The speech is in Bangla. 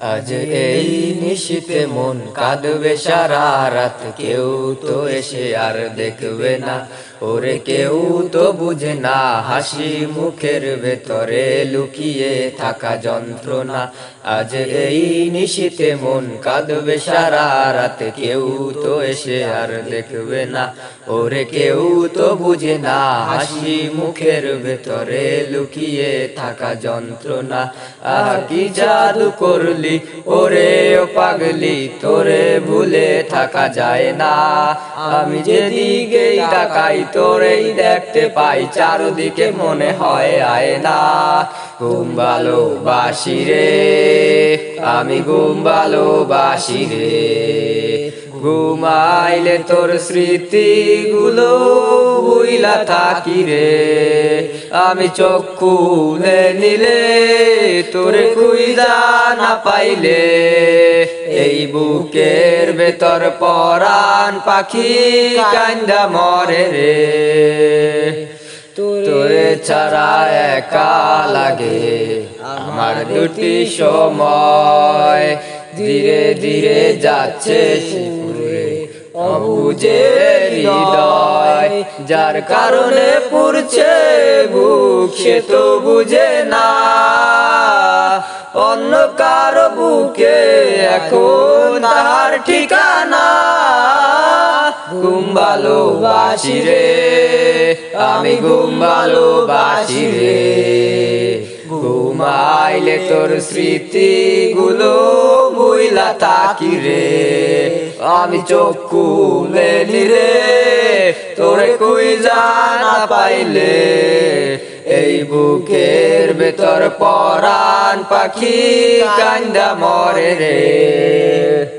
আজ এই নিশীথে মন কাঁদবে সারা রাত, কেউ তো এসে আর দেখবে না, ওরে কেউ তো বুঝে না হাসি মুখের ভেতরে লুকিয়ে থাকা যন্ত্রণা। আজ এই নিশীথে মন কাঁদবে সারা রাত, কেউ তো এসে আর দেখবে না, ওরে কেউ তো বুঝে না হাসি মুখের ভেতরে লুকিয়ে থাকা যন্ত্রণা। আহ কি জাদু করলি ওরে ও পাগলি, তোরে ভুলে থাকা যায় না। আমি যেদিকেই তাকাই তোরেই দেখতে পাই, চারদিকে মনে হয় আয়না। ঘুম ভালোবাসি রে, আমি ঘুম ভালোবাসি রে, ঘুমাইলে তোর স্মৃতিগুলো ভুইলা থাকি রে। আমি চোখ খুলে নিলে তোরে খুঁজা না পাইলে, এই বুকের ভেতর পরাণ পাখি কান্দা মরে রে। তোরে ছাড়া একা লাগে আমার দুটি সময়, ধীরে ধীরে যাচ্ছে পুরে অবুঝের হৃদয়। যার কারণে পুরছে বুক সে তো বুঝে না, অন্য কারো বুকে এখন তার ঠিকানা। ঘুম ভালোবাসি রে, আমি ঘুম ভালোবাসি রে, ঘুমাইলে তোর স্মৃতিগুলো ভুইলা থাকি রে। আমি চোখ খুলে নিলে তোরে খুঁজা না পাইলে, এই বুকের ভেতর পরাণ পাখি কান্দা মরে রে।